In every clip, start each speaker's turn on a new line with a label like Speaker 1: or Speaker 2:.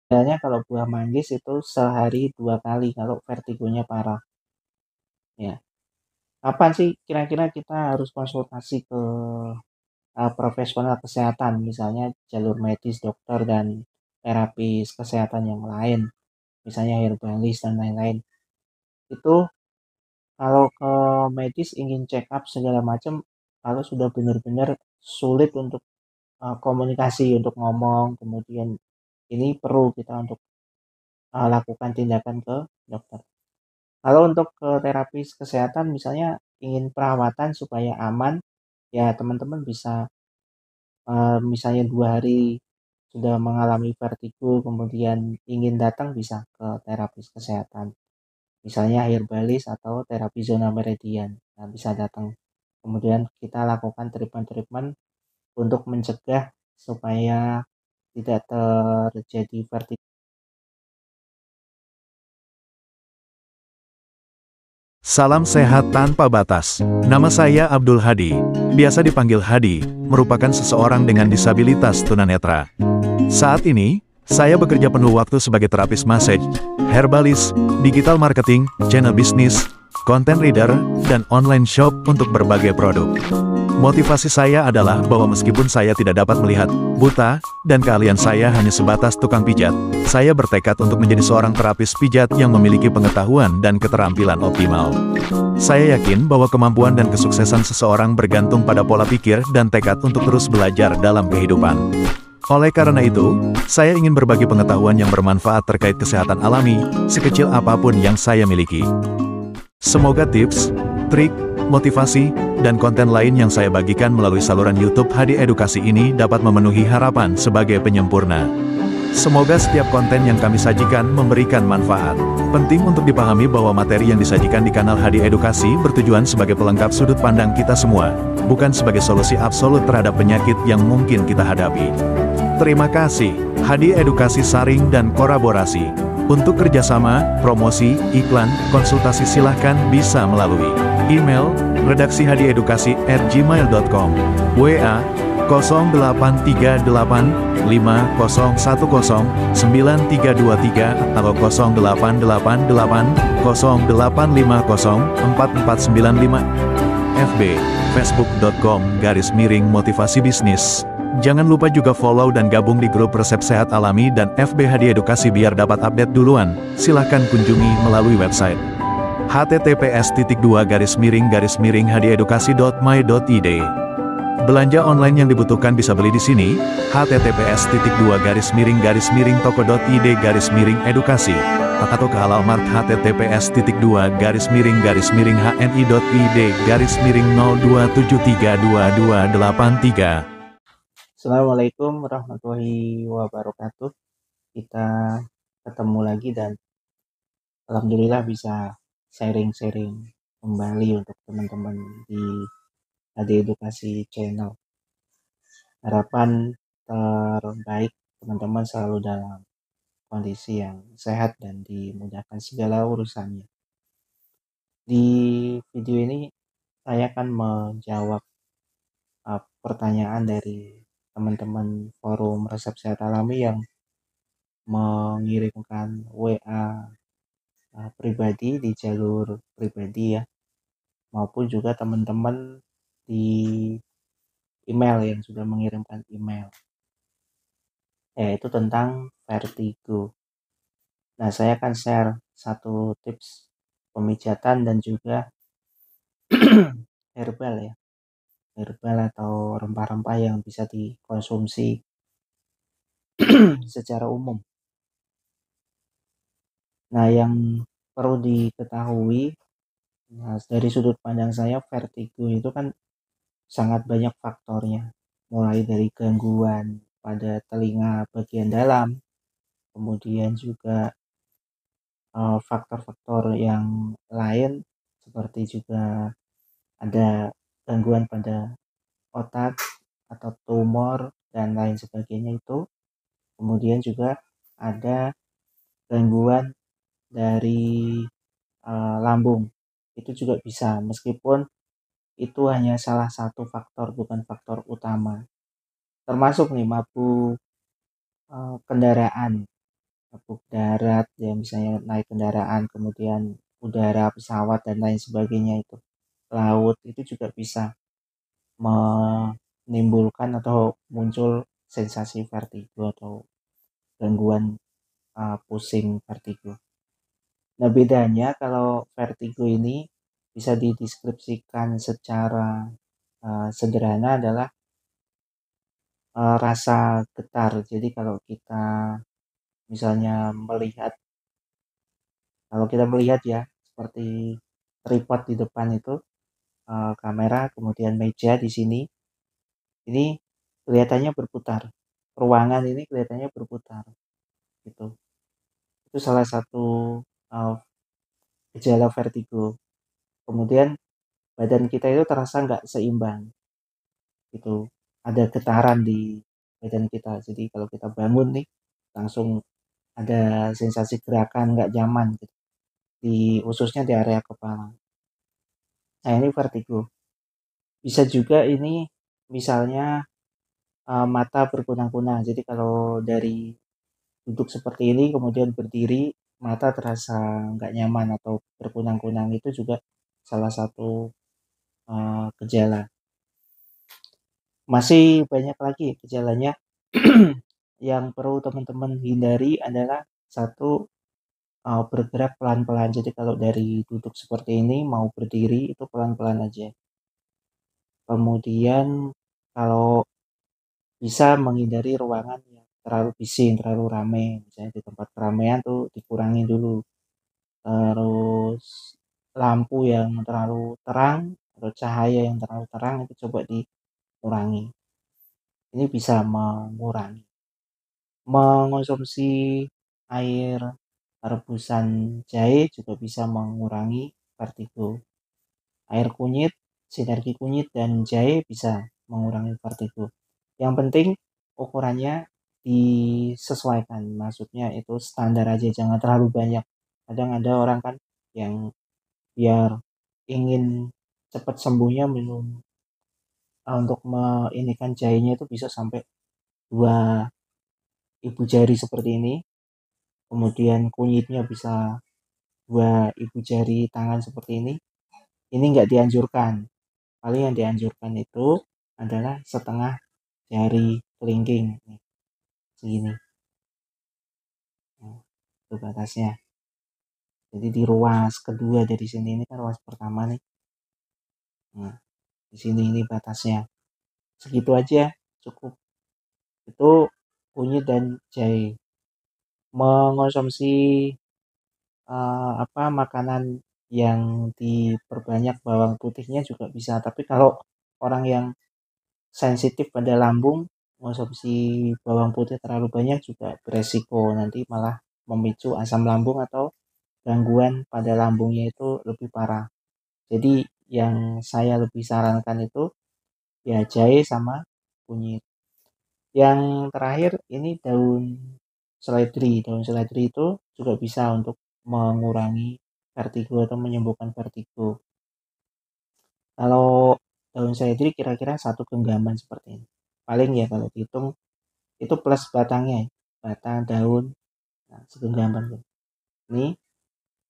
Speaker 1: Biasanya kalau buah manggis itu sehari 2 kali kalau vertigonya parah, ya. Kapan sih kira-kira kita harus konsultasi ke, profesional kesehatan, misalnya jalur medis, dokter, dan terapis kesehatan yang lain, misalnya herbalis dan lain-lain. Itu kalau ke medis ingin check up segala macam, kalau sudah benar-benar sulit untuk, komunikasi, untuk ngomong, kemudian ini perlu kita untuk, lakukan tindakan ke dokter. Kalau untuk ke terapis kesehatan misalnya ingin perawatan supaya aman, ya teman-teman bisa, misalnya 2 hari sudah mengalami vertigo kemudian ingin datang bisa ke terapis kesehatan. Misalnya herbalis atau terapi zona meridian. Nah, bisa datang. Kemudian kita lakukan treatment-treatment untuk mencegah supaya tidak terjadi vertigo.
Speaker 2: Salam sehat tanpa batas. Nama saya Abdul Hadi, biasa dipanggil Hadi, merupakan seseorang dengan disabilitas tunanetra. Saat ini, saya bekerja penuh waktu sebagai terapis massage, herbalis, digital marketing, channel bisnis, content reader, dan online shop untuk berbagai produk. Motivasi saya adalah bahwa meskipun saya tidak dapat melihat, buta, dan keahlian saya hanya sebatas tukang pijat, saya bertekad untuk menjadi seorang terapis pijat yang memiliki pengetahuan dan keterampilan optimal. Saya yakin bahwa kemampuan dan kesuksesan seseorang bergantung pada pola pikir dan tekad untuk terus belajar dalam kehidupan. Oleh karena itu, saya ingin berbagi pengetahuan yang bermanfaat terkait kesehatan alami, sekecil apapun yang saya miliki. Semoga tips, trik, motivasi, dan konten lain yang saya bagikan melalui saluran YouTube Hadi Edukasi ini dapat memenuhi harapan sebagai penyempurna. Semoga setiap konten yang kami sajikan memberikan manfaat. Penting untuk dipahami bahwa materi yang disajikan di kanal Hadi Edukasi bertujuan sebagai pelengkap sudut pandang kita semua, bukan sebagai solusi absolut terhadap penyakit yang mungkin kita hadapi. Terima kasih, Hadi Edukasi saring dan kolaborasi. Untuk kerjasama, promosi, iklan, konsultasi silahkan bisa melalui email redaksihadiedukasi@gmail.com, WA 083850109323 atau 088808504495, FB facebook.com/motivasi bisnis. Jangan lupa juga follow dan gabung di grup Resep Sehat Alami dan FB Hadi Edukasi biar dapat update duluan. Silahkan kunjungi melalui website https://hadiedukasi.my.id. Belanja online yang dibutuhkan bisa beli di sini, https://toko.id/edukasi, atau ke Halalmart https://hni.id/hni02732283.
Speaker 1: Assalamualaikum warahmatullahi wabarakatuh. Kita ketemu lagi dan alhamdulillah bisa sharing-sharing kembali untuk teman-teman di Ade Edukasi Channel. Harapan terbaik teman-teman selalu dalam kondisi yang sehat dan dimudahkan segala urusannya. Di video ini saya akan menjawab pertanyaan dari teman-teman forum Resep Sehat Alami yang mengirimkan WA pribadi di jalur pribadi ya, maupun juga teman-teman di email yang sudah mengirimkan email, yaitu tentang vertigo. Nah, saya akan share satu tips pemijatan dan juga herbal ya, herbal atau rempah-rempah yang bisa dikonsumsi secara umum. Nah, yang perlu diketahui, nah, dari sudut pandang saya vertigo itu kan sangat banyak faktornya, mulai dari gangguan pada telinga bagian dalam, kemudian juga faktor-faktor yang lain seperti juga ada gangguan pada otak atau tumor dan lain sebagainya itu. Kemudian juga ada gangguan dari lambung, itu juga bisa, meskipun itu hanya salah satu faktor, bukan faktor utama. Termasuk nih mabuk kendaraan. ngebuk darat, ya misalnya naik kendaraan, kemudian udara, pesawat dan lain sebagainya itu, laut itu juga bisa menimbulkan atau muncul sensasi vertigo atau gangguan pusing vertigo. Nah, bedanya kalau vertigo ini bisa dideskripsikan secara sederhana adalah rasa getar. Jadi kalau kita misalnya melihat, kalau kita melihat ya, seperti tripod di depan itu, kamera, kemudian meja di sini, ini kelihatannya berputar. Ruangan ini kelihatannya berputar, gitu. Itu salah satu uh, gejala vertigo. Kemudian badan kita itu terasa nggak seimbang, gitu. Ada getaran di badan kita. Jadi kalau kita bangun nih, langsung ada sensasi gerakan nggak nyaman, gitu, di khususnya di area kepala. Nah, ini vertigo. Bisa juga ini misalnya mata berkunang-kunang. Jadi kalau dari duduk seperti ini kemudian berdiri, mata terasa nggak nyaman atau berkunang-kunang, itu juga salah satu gejala. Masih banyak lagi gejalanya. Yang perlu teman-teman hindari adalah satu, bergerak pelan-pelan. Jadi kalau dari duduk seperti ini mau berdiri itu pelan-pelan aja. Kemudian kalau bisa menghindari ruangan yang terlalu bising, terlalu ramai. Misalnya di tempat keramaian tuh dikurangi dulu. Terus lampu yang terlalu terang atau cahaya yang terlalu terang itu coba dikurangi. Ini bisa mengurangi. Mengonsumsi air rebusan jahe juga bisa mengurangi vertigo. Air kunyit, sinergi kunyit dan jahe bisa mengurangi vertigo. Yang penting ukurannya disesuaikan, maksudnya itu standar aja, jangan terlalu banyak. Kadang ada orang kan yang biar ingin cepat sembuhnya minum, untuk meinikan jahenya itu bisa sampai 2 ibu jari seperti ini, kemudian kunyitnya bisa 2 ibu jari tangan seperti ini nggak dianjurkan. Paling yang dianjurkan itu adalah setengah jari kelingking nih, segini. Nah, itu batasnya. Jadi di ruas kedua dari sini, ini kan ruas pertama nih. Nah, di sini ini batasnya. Segitu aja cukup. Itu kunyit dan jahe. Mengonsumsi makanan yang diperbanyak bawang putihnya juga bisa. Tapi kalau orang yang sensitif pada lambung, konsumsi bawang putih terlalu banyak juga beresiko nanti malah memicu asam lambung atau gangguan pada lambungnya itu lebih parah. Jadi yang saya lebih sarankan itu ya jahe sama kunyit. Yang terakhir ini daun seledri. Daun seledri itu juga bisa untuk mengurangi vertigo atau menyembuhkan vertigo. Kalau daun seledri kira-kira 1 genggaman seperti ini. Paling ya kalau dihitung itu plus batangnya, batang daun, nah, segenggaman. Ini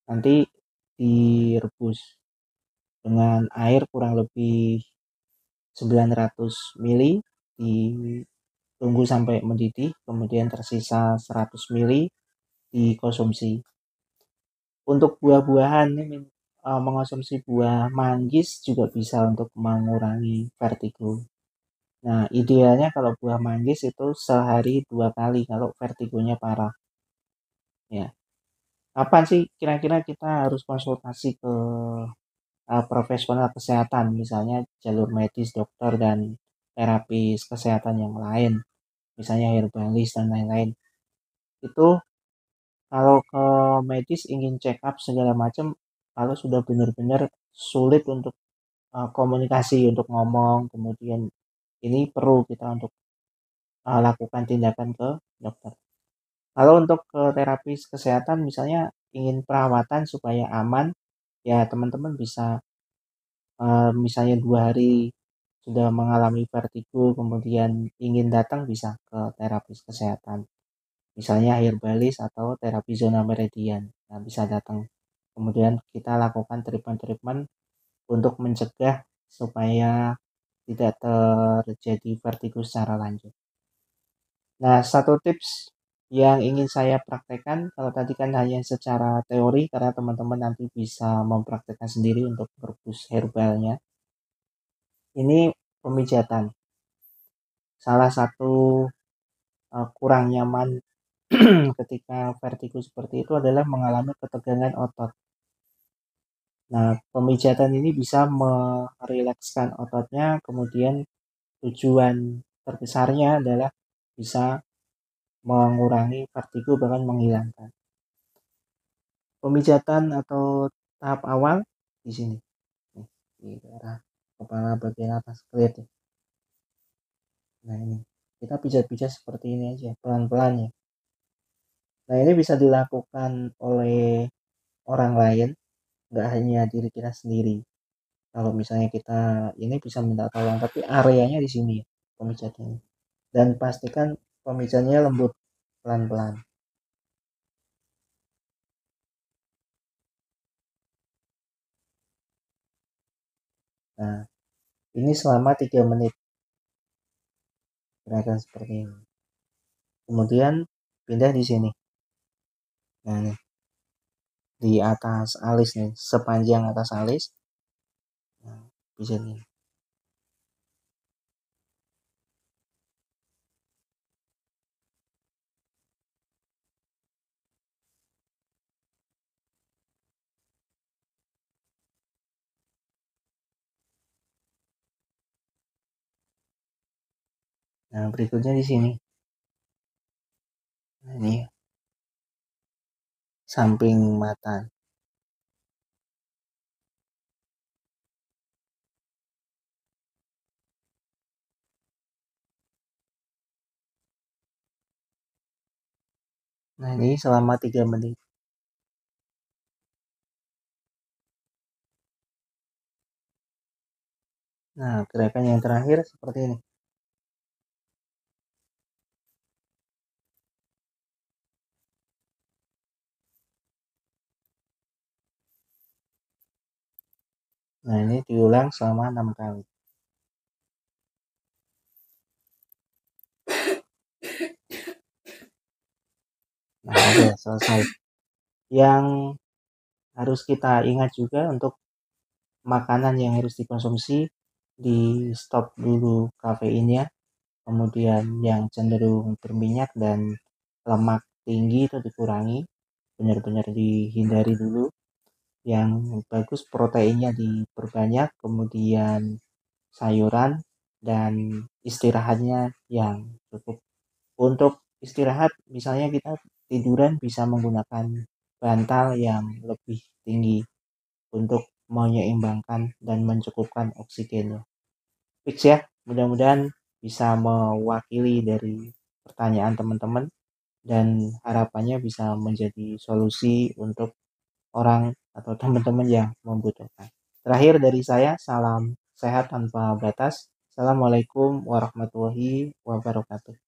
Speaker 1: nanti direbus dengan air kurang lebih 900 ml, ditunggu sampai mendidih, kemudian tersisa 100 ml dikonsumsi. Untuk buah-buahan ini, mengonsumsi buah manggis juga bisa untuk mengurangi vertigo. Nah, idealnya kalau buah manggis itu sehari 2 kali kalau vertigonya parah. Ya, kapan sih kira-kira kita harus konsultasi ke profesional kesehatan, misalnya jalur medis, dokter dan terapis kesehatan yang lain, misalnya herbalis dan lain-lain. Itu kalau ke medis ingin check up segala macam, kalau sudah benar-benar sulit untuk komunikasi, untuk ngomong, kemudian ini perlu kita untuk lakukan tindakan ke dokter. Kalau untuk ke terapis kesehatan misalnya ingin perawatan supaya aman, ya teman-teman bisa misalnya 2 hari sudah mengalami vertigo kemudian ingin datang bisa ke terapis kesehatan. misalnya herbalis atau terapi zona meridian. Nah, bisa datang. Kemudian kita lakukan treatment-treatment untuk mencegah supaya tidak terjadi vertigo secara lanjut. Nah, satu tips yang ingin saya praktekkan, kalau tadi kan hanya secara teori, karena teman-teman nanti bisa mempraktekkan sendiri untuk merebus herbalnya. Ini pemijatan. Salah satu kurang nyaman ketika vertigo seperti itu adalah mengalami ketegangan otot. Nah, pemijatan ini bisa merilekskan ototnya, kemudian tujuan terbesarnya adalah bisa mengurangi vertigo bahkan menghilangkan. Pemijatan atau tahap awal di sini, di daerah kepala bagian atas kelihatan. Nah, ini kita pijat-pijat seperti ini aja, pelan-pelan ya. Nah, ini bisa dilakukan oleh orang lain, nggak hanya diri kita sendiri. Kalau misalnya kita ini bisa minta tolong, tapi areanya di sini ya, pemijatnya. Dan pastikan pemijatnya lembut, pelan-pelan. Nah, ini selama 3 menit gerakan seperti ini. Kemudian pindah di sini. Nah, nih, di atas alis nih, sepanjang atas alis. Nah, bisa nih. Nah, berikutnya di sini. Nah, ini samping mata. Nah, ini selama 3 menit. Nah, gerakan yang terakhir seperti ini. Nah, ini diulang selama 6 kali. Nah, oke, selesai. Yang harus kita ingat juga untuk makanan yang harus dikonsumsi, di stop dulu kafeinnya, kemudian yang cenderung berminyak dan lemak tinggi itu dikurangi, benar-benar dihindari dulu. Yang bagus proteinnya diperbanyak, kemudian sayuran, dan istirahatnya yang cukup. Untuk istirahat, misalnya kita tiduran bisa menggunakan bantal yang lebih tinggi untuk menyeimbangkan dan mencukupkan oksigennya. Fix ya, mudah-mudahan bisa mewakili dari pertanyaan teman-teman dan harapannya bisa menjadi solusi untuk orang atau teman-teman yang membutuhkan. Terakhir dari saya, salam sehat tanpa batas. Assalamualaikum warahmatullahi wabarakatuh.